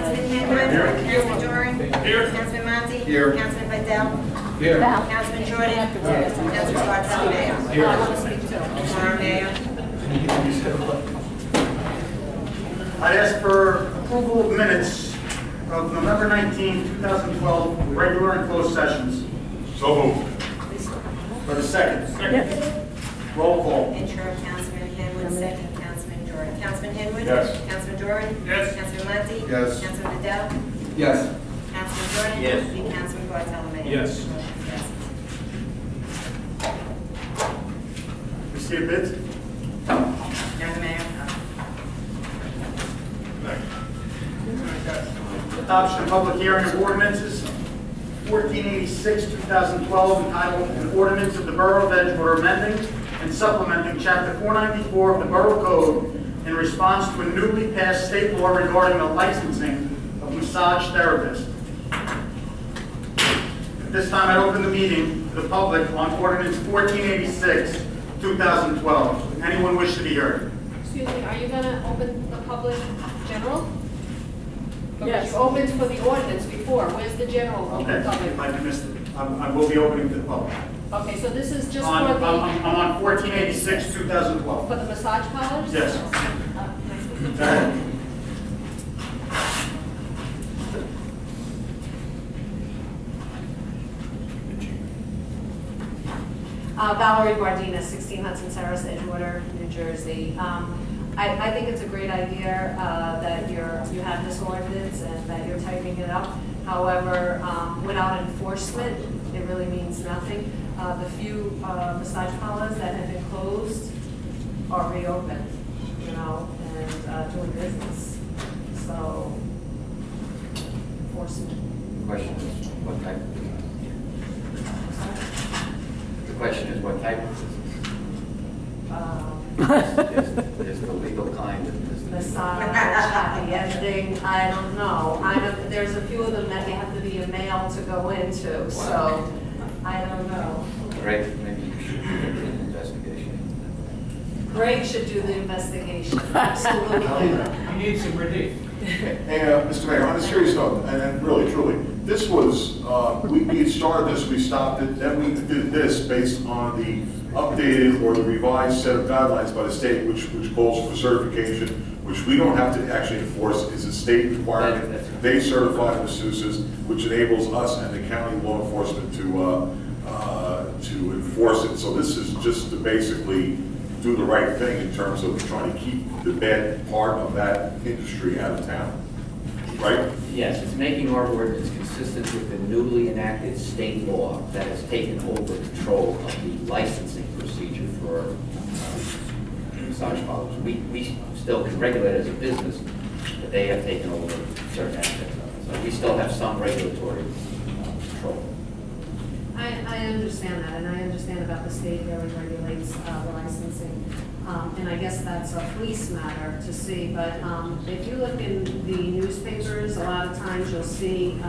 Councilman Henry. Councilman Doran. Here. Councilman Monti. Here. Councilman Vidal. Here. Councilman Jordan. Councilman Bartel, Mayor. Here. I want to speak to. Mayor. I ask for approval of minutes of November 19, 2012, regular and closed sessions. So moved. For the second. Second. Roll call. Intro, Councilman Henwood, second, Councilman Doran. Councilman Henwood? Yes. Councilman Doran? Yes. Councilman Monti? Yes. Councilman Vidal? Yes. Councilman Jordan? Yes. And Councilman Bartel, Mayor. Yes. Receive bids. Young Mayor. Adoption of public hearing of ordinances 1486, 2012, entitled An Ordinance of the Borough of Edgewater amending and supplementing Chapter 494 of the Borough Code in response to a newly passed state law regarding the licensing of massage therapists. At this time, I open the meeting to the public on ordinance 1486, 2012. Anyone wish to be heard? Excuse me, are you going to open the public general? Yes. You opened for the ordinance before. Where's the general Okay, public? if I missed it, I will be opening to the public. Okay, so this is just I'm for the, on 1486, 2012. for the massage parlors? Yes. Can I speak to Go ahead. Valerie Bardina, 16 Hudson Terrace, Edgewater, New Jersey. I think it's a great idea that you have this ordinance and that you're typing it up. However, without enforcement, it really means nothing. The few massage parlors that have been closed are reopened, you know, and doing business. So, enforcement. Question is, what type of business? The question is, what type of business? Is the legal kind of business? Massage, happy ending, I don't know. There's a few of them that you have to be a male to go into, so I don't know. Greg, maybe you should do an investigation. Greg should do the investigation, absolutely. You need some relief. Hey, Mr. Mayor, on a serious note, and really, truly, this was, we had started this, we stopped it, then we did this based on the updated or the revised set of guidelines by the state, which calls for certification, which we don't have to actually enforce. It's a state requirement. They certify the masseuses, which enables us and the county law enforcement to enforce it. So this is just to basically do the right thing in terms of trying to keep the bad part of that industry out of town, right? Yes, it's making our ordinance consistent with the newly enacted state law that has taken over control of the licensing procedure for massage parlors. We still can regulate as a business, but they have taken over certain aspects of it. So we still have some regulatory control. I understand that, and I understand about the state really regulates the licensing. And I guess that's a police matter to see, but if you look in the newspapers, a lot of times you'll see,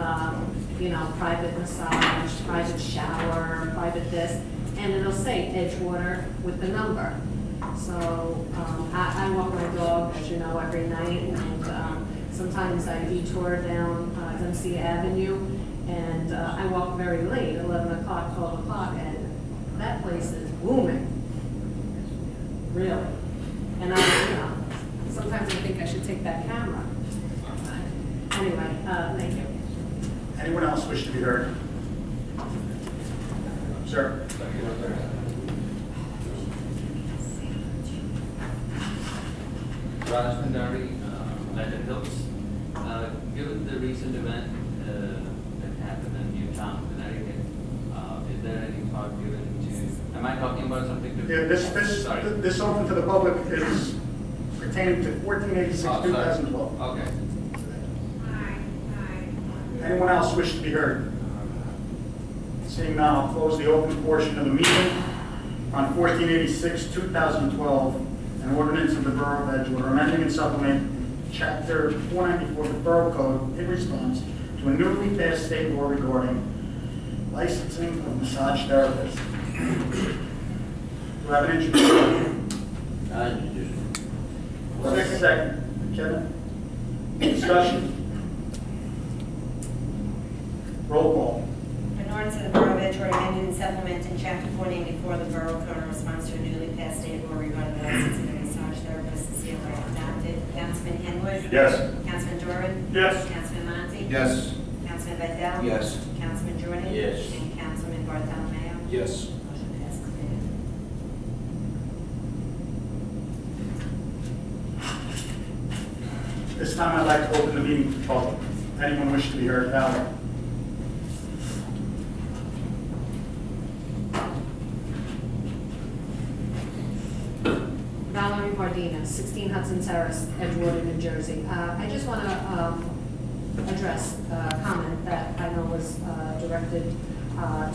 you know, private massage, private shower, private this, and it'll say Edgewater with the number. So I walk my dog, as you know, every night, and sometimes I detour down Dempsey Avenue, and I walk very late, 11 o'clock, 12 o'clock, and that place is booming. Really. And I, you know, sometimes I think I should take that camera. Anyway, thank you. Anyone else wish to be heard? Sir. Raj Bhandari, Legend Hills. Given the recent event that happened in Newtown, Connecticut, is there any thought given to? Am I talking about something different? Yeah, this open to the public is pertaining to 1486, 2012. Okay. Anyone else wish to be heard? Seeing none, I'll close the open portion of the meeting on 1486, 2012, an ordinance of the Borough of Edgewater, amending and supplementing Chapter 494 of the Borough Code in response to a newly passed state law regarding licensing of massage therapists. Do I have an introduction? Second. Kevin? Discussion? Roll call. An ordinance of the Borough of Edgewater amending and supplementing Chapter 494 of the Borough Code in response to a newly passed state law regarding the licensing of massage therapists is hereby adopted. Councilman Henwood? Yes. Councilman Doran? Yes. Councilman Monty? Yes. Councilman Bedell? Yes. Councilman Jordan? Yes. And Councilman Bartholomew? Yes. Motion passed clear. This time I'd like to open the meeting to the public. Anyone wish to be heard? Valerie? Valerie Bardina, 16 Hudson Terrace, Edgewater, New Jersey. I just want to address a comment that I know was directed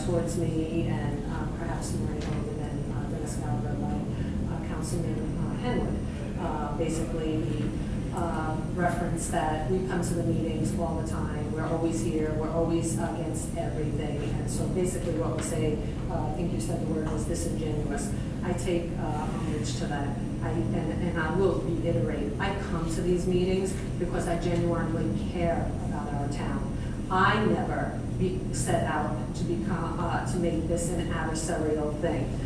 towards me and perhaps more and then Dennis Gallagher by Councilman Henwood. Basically, he referenced that we come to the meetings all the time. We're always here. We're always against everything. And so basically what we say, I think you said the word was disingenuous. I take homage to that. And I will reiterate, I come to these meetings because I genuinely care about our town. I never set out to become to make this an adversarial thing.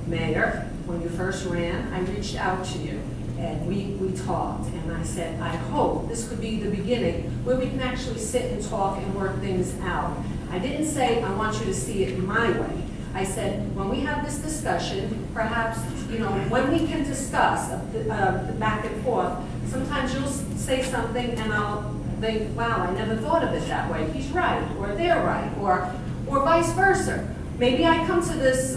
Mayor, when you first ran, I reached out to you and we talked, and I said, I hope this could be the beginning where we can actually sit and talk and work things out. I didn't say I want you to see it my way. I said, when we have this discussion, perhaps, you know, when we can discuss the back and forth, sometimes you'll say something and I'll think, wow, I never thought of it that way. He's right, or they're right, or vice versa. Maybe I come to this,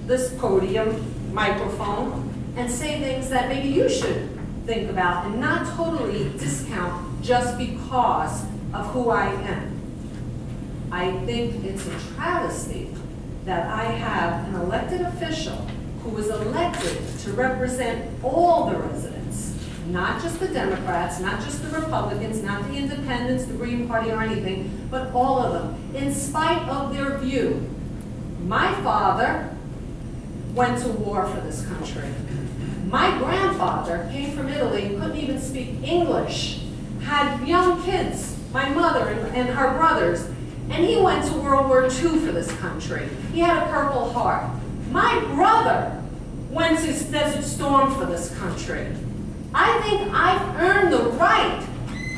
this podium, microphone, and say things that maybe you should think about and not totally discount just because of who I am. I think it's a travesty that I have an elected official who was elected to represent all the residents, not just the Democrats, not just the Republicans, not the Independents, the Green Party or anything, but all of them, in spite of their view. My father went to war for this country. My grandfather came from Italy, couldn't even speak English, had young kids, my mother and her brothers, and he went to World War II for this country. He had a Purple Heart. My brother went to Desert Storm for this country. I think I've earned the right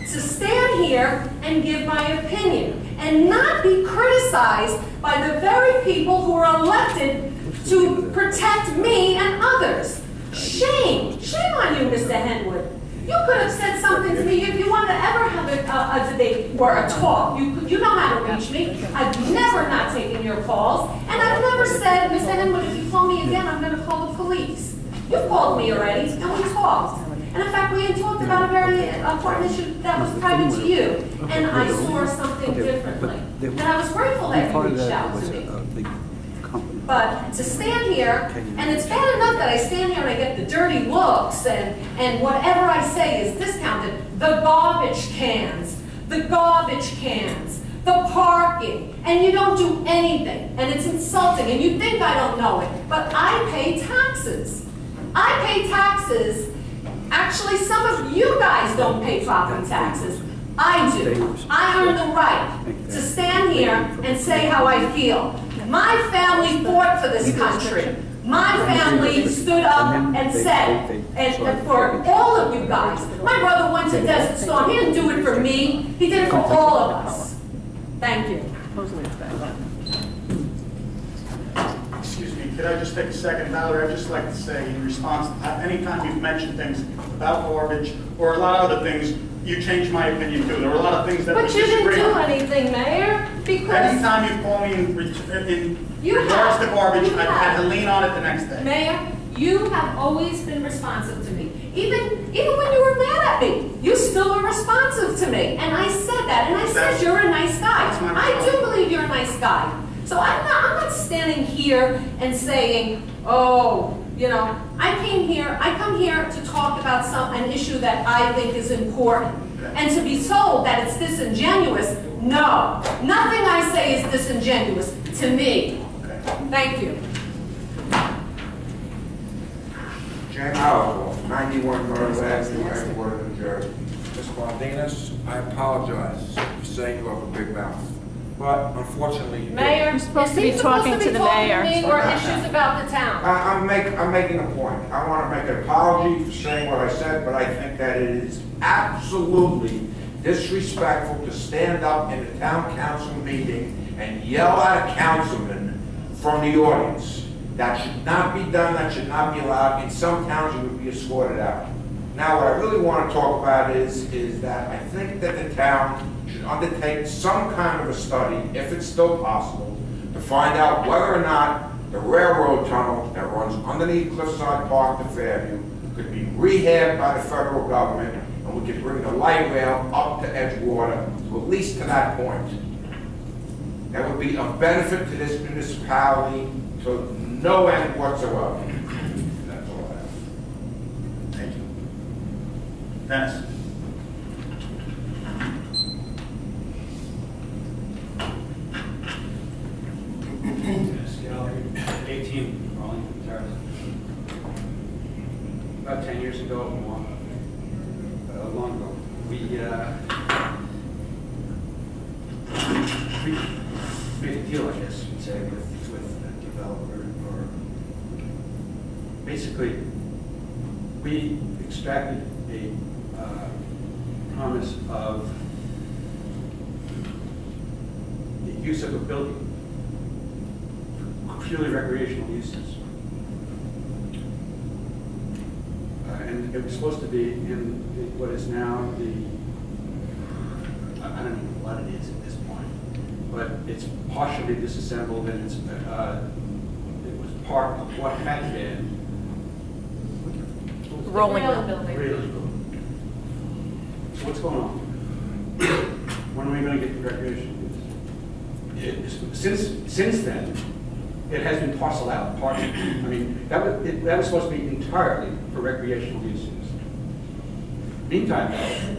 to stand here and give my opinion and not be criticized by the very people who are elected to protect me and others. Shame. Shame on you, Mr. Henwood. You could have said something to me if you wanted to ever have a debate or a talk. You know how to reach me. I've never not taken your calls. And I've never said, Mr. Henwood, if you call me again, I'm going to call the police. You've called me already, and we talked. And in fact, we had talked about a very important issue that was private to you. And I saw something differently. And I was grateful that you reached out to me. But to stand here, and it's bad enough that I stand here and I get the dirty looks and whatever I say is discounted. The garbage cans, the parking, and you don't do anything, and it's insulting, and you think I don't know it, but I pay taxes. I pay taxes. Actually, some of you guys don't pay property taxes. I do. I earn the right to stand here and say how I feel. My family fought for this country. My family stood up and said, and for all of you guys, my brother went to Desert Storm. He didn't do it for me. He did it for all of us. Thank you. Excuse me, could I just take a second, Valerie? I'd just like to say, in response, anytime you've mentioned things about garbage or a lot of other things, you changed my opinion too. There were a lot of things that we But you disagree didn't do on. anything, Mayor, because Anytime you call me in regards to garbage, I had to lean on it the next day. Mayor, you have always been responsive to me. Even when you were mad at me, you still were responsive to me. And I said that, and I said you're a nice guy. That's my I do believe you're a nice guy. So I'm not standing here and saying, oh, you know, I come here to talk about an issue that I think is important. And to be told that it's disingenuous, no. Nothing I say is disingenuous to me. Thank you. James Howell, 91 North Avenue, Edgewater, New Jersey. Ms. Martinez, I apologize for saying you have a big mouth. but unfortunately you didn't. Mayor, You're supposed is to he be supposed talking to be to the talking mayor. to me or issues about the town? I'm making a point. I want to make an apology for saying what I said, but I think that it is absolutely disrespectful to stand up in a town council meeting and yell at a councilman from the audience. That should not be done, that should not be allowed. In some towns, you would be escorted out. Now, what I really want to talk about is that I think that the town should undertake some kind of a study, if it's still possible, to find out whether or not the railroad tunnel that runs underneath Cliffside Park to Fairview could be rehabbed by the federal government, and we could bring the light rail up to Edgewater, to at least to that point. That would be of benefit to this municipality to no end whatsoever. That's all I have. Thank you. Dennis? Dennis Gallagher, 18 Arlington Terrace. About 10 years ago, long ago, we made a deal, I guess you'd say, with a developer, or basically, we extracted a promise of the use of a building for purely recreational uses. And it was supposed to be in what is now I don't know what it is at this point, but it's partially disassembled, and it was part of what had been Rolling Rail mill. building. really good. So what's going on? When are we going to get the recreational use? Since then, it has been parceled out. I mean, that was supposed to be entirely for recreational uses. Meantime,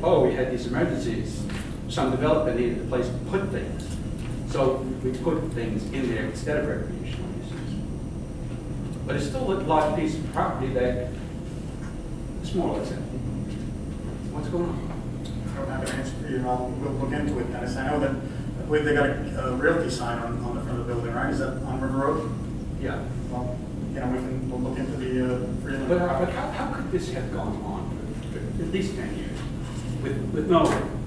though, we had these emergencies. Some developer needed a place to put things, so we put things in there instead of recreational uses. But it's still a large piece of property that is more or less empty. What's going on? I don't have an answer for you. We'll look into it, Dennis. I know that, I believe they got a realty sign on the front of the building, right? Is that on River Road? Yeah. Well, we'll look into the Freeland. But how could this have gone on for at least 10 years with no,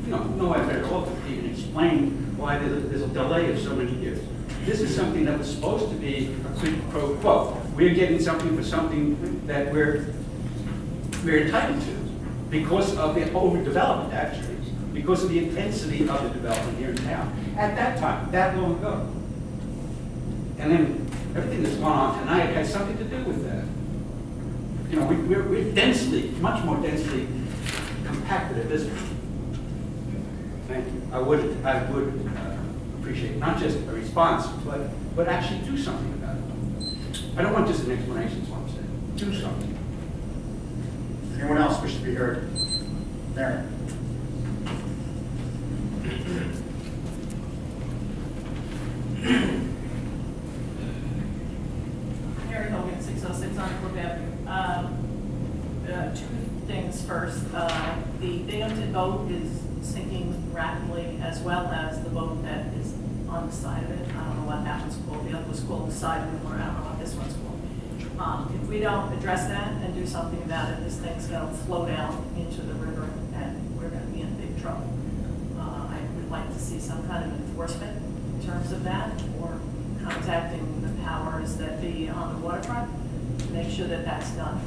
no effort at all to even explain why there's a delay of so many years? This is something that was supposed to be a quid pro quo. We're getting something for something that we're entitled to because of the overdevelopment, actually, because of the intensity of the development here in town at that time, that long ago. And then everything that's gone on tonight has something to do with that. You know, we're densely, much more densely compacted at this point. Thank you. I would appreciate not just a response, but actually do something about it. I don't want just an explanation, is what I'm saying. Do something. Anyone else wish to be heard? Mary? Mary Hogan, 606 on Brook Avenue. Two things first. The Binghamton boat is sinking rapidly, as well as the boat that is on the side of it. I don't know what that one's called. The other was called the side of it, or I don't know what this one's called. If we don't address that and do something about it, this thing's going to flow down into the river, and we're going to be in big trouble. I would like to see some kind of enforcement in terms of that, or contacting the powers that be on the waterfront to make sure that that's done,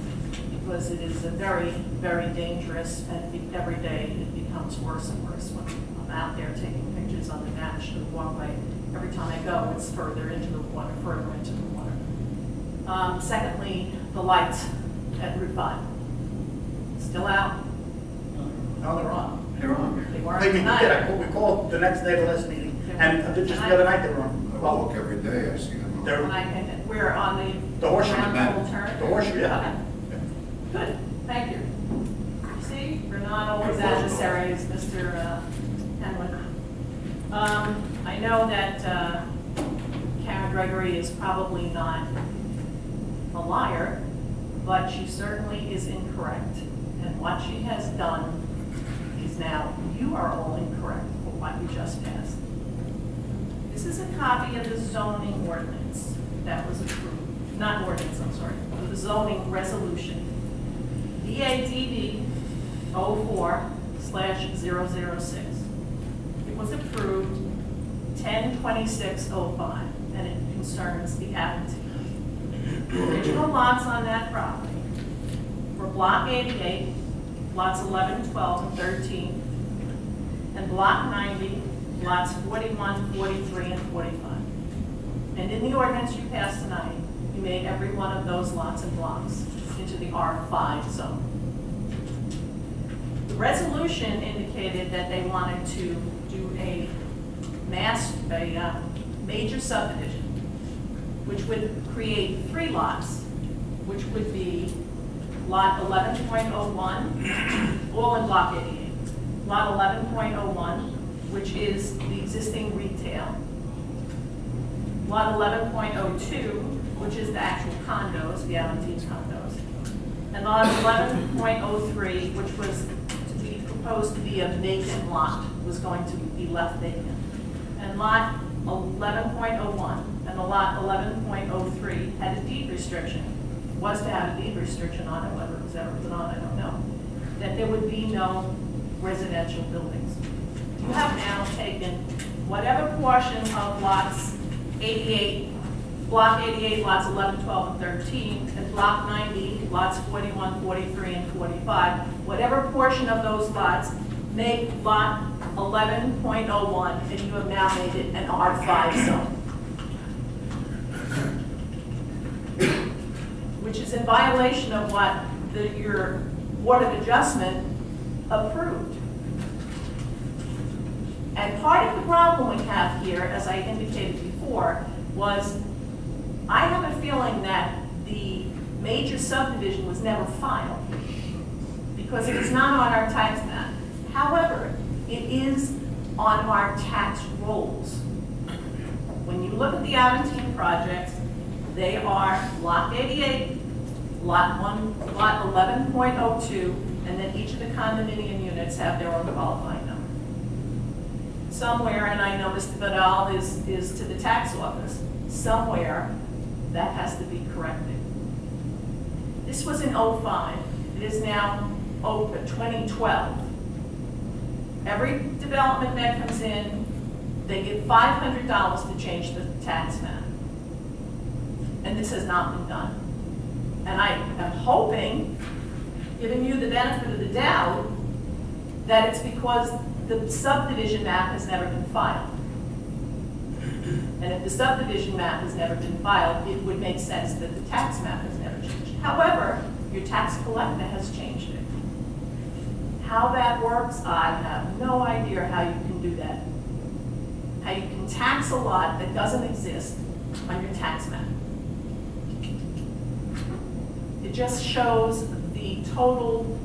because it is a very, very dangerous, and every day it becomes worse and worse. When I'm out there taking pictures on the damage to the walkway, every time I go, it's further into the water, further into the water. Secondly, the lights at Route 5. Still out? No, they're on. They're on. They weren't We tonight. we called the next day, the last meeting, and just the other night they were on. I walk every day, I see them. They're- And we're on The horseshoe. round pole turn? The horseshoe, yeah. Okay. Good, thank you. You see, we're not always adversaries, Mr. Henwood. I know that Karen Gregory is probably not a liar, but she certainly is incorrect. And what she has done is now you are all incorrect for what you just passed. This is a copy of the zoning ordinance that was approved, not ordinance, I'm sorry, the zoning resolution. DADD 04/006. It was approved 10/26/05, and it concerns the Aventine. The original lots on that property were Block 88, lots 11, 12, and 13, and Block 90, lots 41, 43, and 45. And in the ordinance you passed tonight, you made every one of those lots and blocks into the R5 zone. The resolution indicated that they wanted to do a major subdivision, which would create 3 lots, which would be lot 11.01, all in block 88. Lot 11.01, which is the existing retail. Lot 11.02, which is the actual condos, the Aventine condos. And lot 11.03, which was proposed to be a vacant lot, was going to be left vacant. And lot 11.01 and the lot 11.03 had a deed restriction, was to have a deed restriction on it, whether it was ever put on, I don't know, that there would be no residential buildings. You have now taken whatever portion of lots 88, block 88, lots 11, 12, and 13, and block 90, lots 41, 43, and 45, whatever portion of those lots make lot 11.01, and you have now made it an R5 zone, which is in violation of what your Board of Adjustment approved. And part of the problem we have here, as I indicated before, was I have a feeling that the major subdivision was never filed because it is not on our tax map. However, it is on our tax rolls. When you look at the Aventine projects, they are Block 88, Lot 11.02, and then each of the condominium units have their own qualifying number. Somewhere, and I know Mr. Vidal is to the tax office, somewhere that has to be corrected. This was in 05. It is now 2012. Every development that comes in, they get $500 to change the tax map. And this has not been done. And I am hoping, giving you the benefit of the doubt, that it's because the subdivision map has never been filed. And if the subdivision map has never been filed, it would make sense that the tax map has never changed. However, your tax collector has changed it. How that works, I have no idea how you can do that. How you can tax a lot that doesn't exist on your tax map. It just shows the total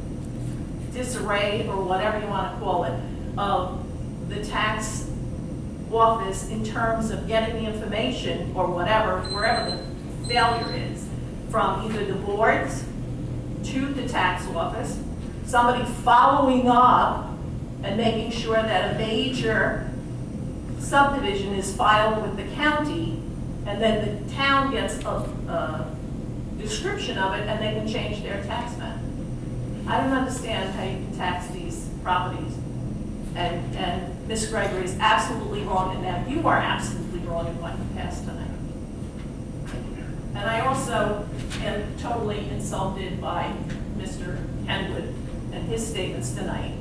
disarray, or whatever you want to call it, of the tax office in terms of getting the information, or whatever, wherever the failure is, from either the boards to the tax office, somebody following up and making sure that a major subdivision is filed with the county, and then the town gets a description of it and they can change their tax map. I don't understand how you can tax these properties. And Ms. Gregory is absolutely wrong in that. You are absolutely wrong in what you passed tonight. And I also am totally insulted by Mr. Kenwood and his statements tonight.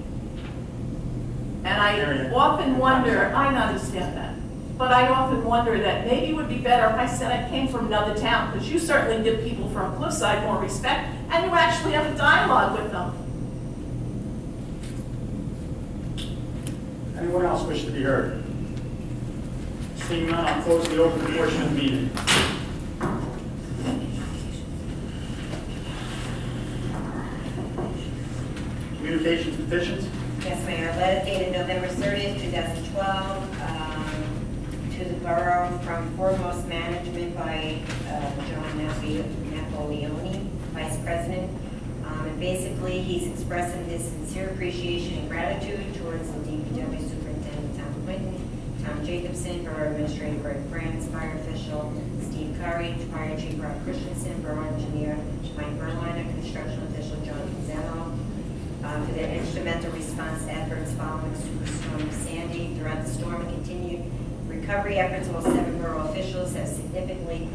And I often wonder, I understand that, but I often wonder that maybe it would be better if I said I came from another town, because you certainly give people from Cliffside more respect, and you actually have a dialogue with them. Anyone else wish to be heard? Seeing none, I'll close the open portion of the meeting. Communications petitions? Yes, Mayor. Letter dated November 30th, 2012, to the borough from Foremost Management by John Napoleone, Vice President. And basically, he's expressing his sincere appreciation and gratitude towards the DPW Superintendent Tom Quinton, Tom Jacobs, Jacobson, Borough Administrator Greg France, Fire Official Steve Curry, Fire Chief Rob Christensen, Borough Engineer Mike Berliner, Construction Official John Pizzello, for their instrumental response efforts following Superstorm Sandy. Throughout the storm and continued recovery efforts, all 7 borough officials have significantly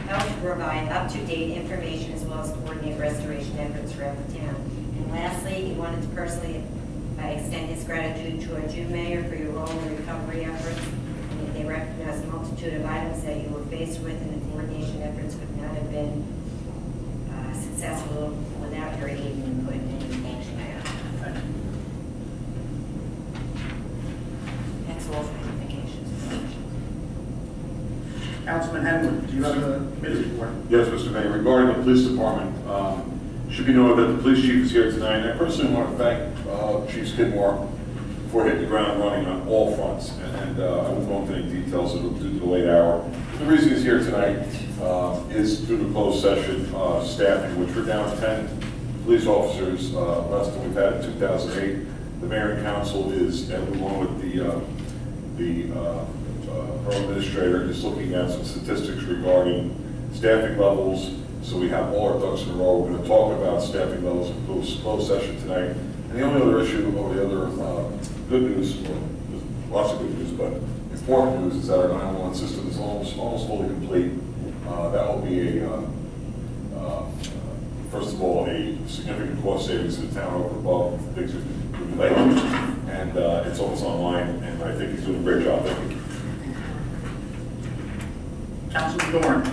helped to provide up-to-date information as well as coordinate restoration efforts throughout the town. And lastly, he wanted to personally extend his gratitude towards you, Mayor, for your role in the recovery efforts. And they recognize the multitude of items that you were faced with, and the coordination efforts could not have been successful without your aid and input. And thanks, Mayor. That's all for notifications. Councilman Henwood, do you have a committee report? Yes, Mr. Mayor. Regarding the police department, should be noted that the police chief is here tonight. And I personally want to thank Chief Skidmore for hitting the ground running on all fronts. And I won't go into any details due to the late hour. The reason he's here tonight is through the closed session staffing, which we're down 10 police officers, less than we've had in 2008. The mayor and council is, and along with the borough administrator, is looking at some statistics regarding staffing levels. So we have all our ducks in a row. We're going to talk about staffing levels in closed session tonight. And the only other issue, or the other good news, or lots of good news, but important news, is that our 911 system is almost fully complete. That will be first of all, a significant cost savings to the town over above things we've been late. And it's almost online, and I think he's doing a great job. Thank you. Councilman Dorn.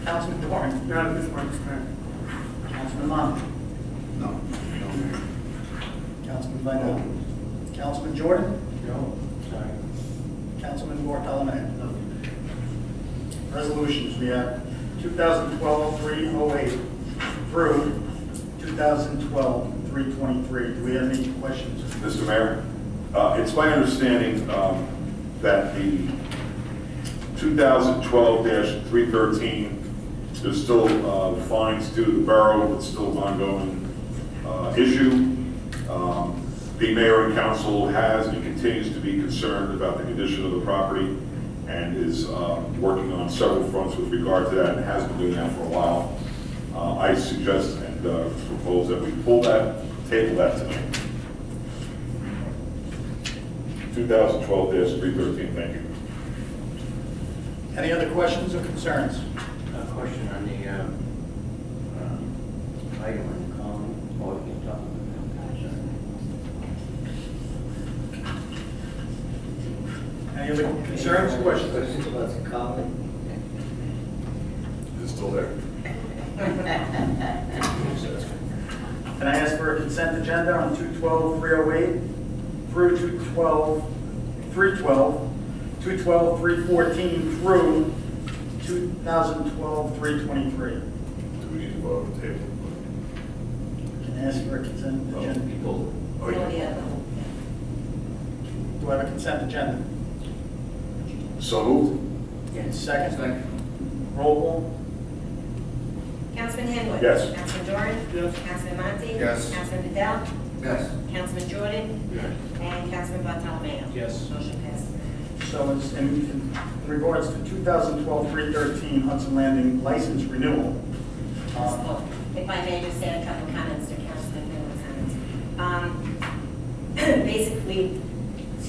Councilman Dorn. No, this one's Councilman Monty. No. Councilman Vidal. Councilman Jordan. No. Sorry. Councilman Bartolome. No. Resolutions, we have 2012-308 through 2012-323. Do we have any questions? Mr. Mayor, it's my understanding that the 2012-313, there's still fines due to the borough. It's still an ongoing issue. The mayor and council has and continues to be concerned about the condition of the property and is working on several fronts with regard to that and has been doing that for a while. I suggest and propose that we table that tonight. 2012-313, thank you. Any other questions or concerns? A question on the item in the column, or we can talk about Any other concerns, questions? Questions about the column? It's still there. Can I ask for a consent agenda on 212-308 through 212-312, 212-314 through 2012-323? Do we need to vote on the table? Can I ask for a consent agenda? People. Oh, yeah. Do I have a consent agenda? So moved. Yes. Second? Roll call? Councilman Henwood. Yes. Councilman Dorn. Yes. Councilman Monty. Yes. Councilman Vidal. Yes. Councilman Jordan. Yes. And Councilman Bartolome. Yes. Motion passes. So it's in regards to 2012-313 Hudson Landing license renewal. If I may just add a couple of comments to Councilman Henwood's comments. Basically,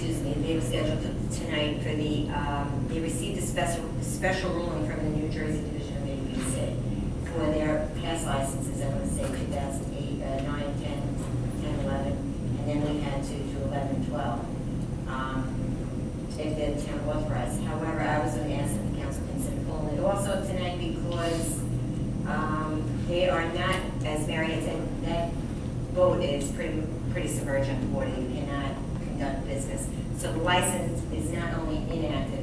they were scheduled tonight for they received a special ruling from the New Jersey Division of ABC for their past licenses, I want to say 2008, 9, 10, 11, and then we had to 11, 12. If the town authorized. However, I was going to ask that the council consider pulling it also tonight because they are not, as Mary had said, that boat is pretty submergent water. You cannot conduct business. So the license is not only inactive,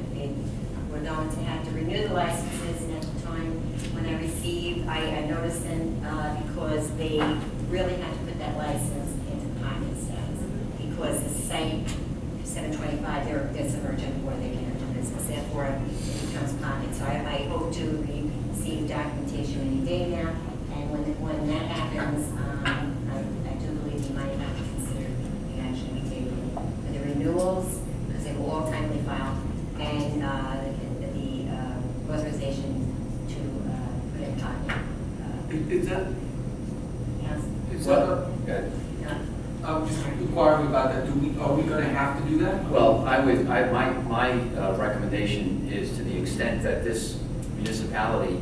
we're going to have to renew the licenses, and at the time when I received, I noticed them because they really had to put that license into pocket status because the site 725, they're submergent water, they can't do business, therefore it becomes pocket. So I hope to receive documentation any day now, and when that happens, I do believe you might have to consider the action we take for the renewals, because they will Is that, Yes. is that, Good. Yeah. I'm just inquiring about that. Are we gonna have to do that? Well, my recommendation is, to the extent that this municipality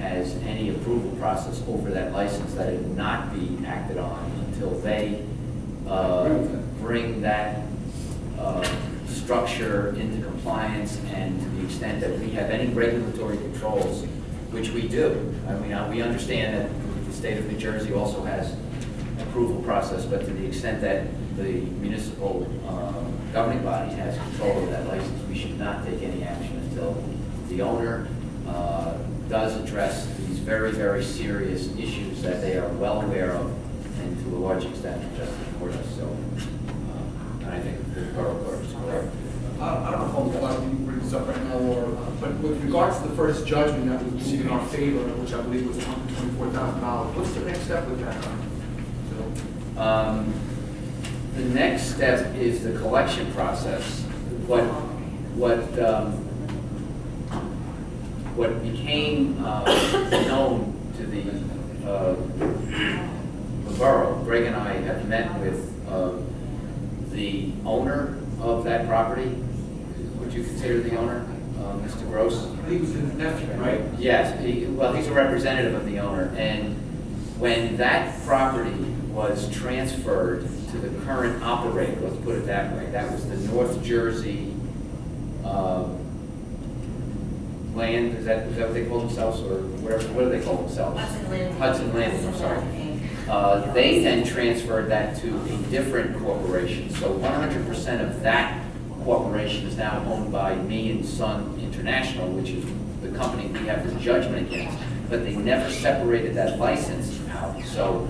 has any approval process over that license, that it not be acted on until they bring that structure into compliance, and to the extent that we have any regulatory controls, which we do. I mean, we understand that the state of New Jersey also has approval process, but to the extent that the municipal governing body has control of that license, we should not take any action until the owner does address these very, very serious issues that they are well aware of, and to a large extent just report us. So, and I think the borough clerk is correct. I don't know if I'm allowed to bring this up right now, but with regards to the first judgment that we received in our favor, which I believe was $124,000, what's the next step with that? The next step is the collection process. What became known to the borough, Greg and I have met with the owner of that property. Would you consider the owner, Mr. Gross? He was in the nephew, right? Yes, he's a representative of the owner, and when that property was transferred to the current operator, let's put it that way, that was the North Jersey land, is that what they call themselves, or whatever, what do they call themselves? Hudson Landing. Hudson Landing, I'm sorry. They then transferred that to a different corporation, so 100% of that corporation is now owned by Me and Son International, which is the company we have the judgment against, but they never separated that license out. So,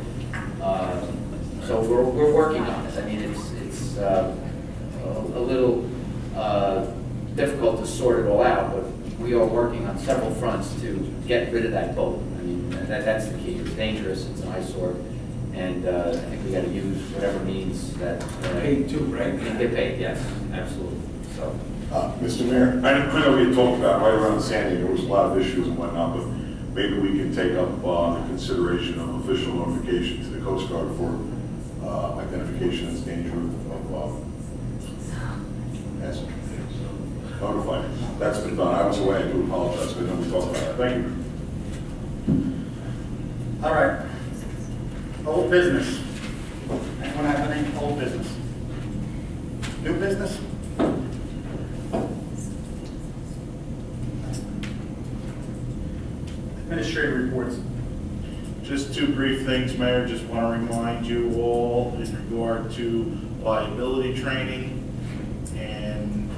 so we're working on it. I mean, it's a little difficult to sort it all out, but we are working on several fronts to get rid of that boat. I mean, that's the key. It's dangerous. It's an eyesore, and I think we got to use whatever means that. Paid too, right? Get paid, yes, absolutely. So. Mr. Mayor, I know we had talked about right around Sandy, there was a lot of issues and whatnot, but maybe we can take up the consideration of official notification to the Coast Guard for identification as danger of yes, notified. That's been done. I was away. I do apologize, but then we talked about it. Thank you. All right. Old business. Anyone have any old business? New business? Administrative reports. Just two brief things, Mayor. Just want to remind you all in regard to liability training and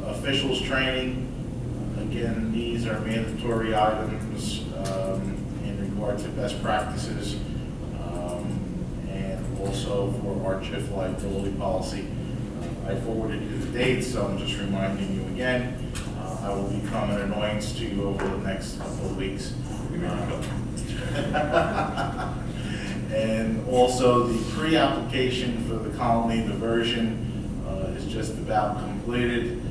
officials training. Again, these are mandatory items in regard to best practices and also for our CHIF liability policy. I forwarded you the dates, so I'm just reminding you again. I will become an annoyance to you over the next couple of weeks. And also the pre-application for the colony diversion is just about completed.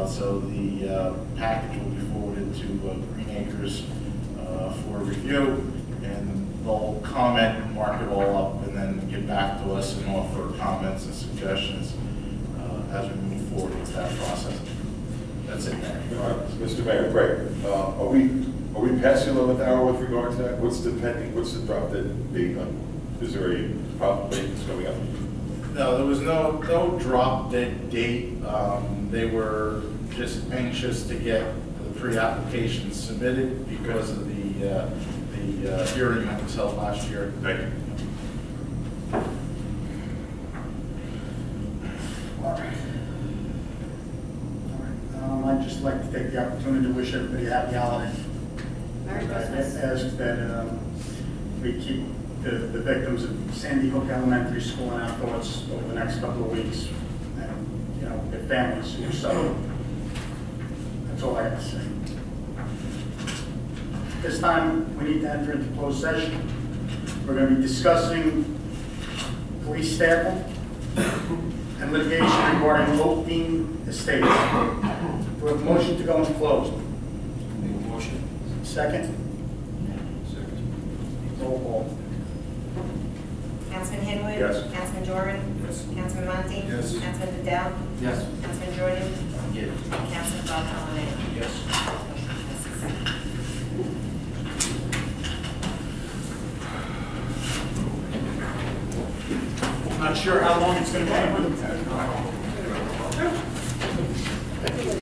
So the package will be forwarded to Green Acres for review, and they'll comment, mark it all up, and then get back to us and offer comments and suggestions as we move forward with that process. That's it, Mayor. All right, Mr. Mayor, Greg, are we past the 11th hour with regard to that? What's the drop dead date on? Is there a problem date that's coming up? No, there was no drop dead date. They were just anxious to get the pre-application submitted because of the hearing that was held last year. Thank you. All right. I'd just like to take the opportunity to wish everybody a happy holidays. Merry Christmas. I ask that we keep the victims of Sandy Hook Elementary School in our thoughts over the next couple of weeks, and their families who suffer. That's all I have to say. This time, we need to enter into closed session. We're going to be discussing police staffing and litigation regarding Oakdean Estates. Do we have a motion to go into closed? Make a motion. Second? Roll call. Councilman Henwood? Yes. Councilman Jordan? Yes. Councilman Monty? Yes. Councilman Fidel? Yes. Councilman Jordan? Yes. And Councilman Bartolome? Yes. Not sure how long it's going to go.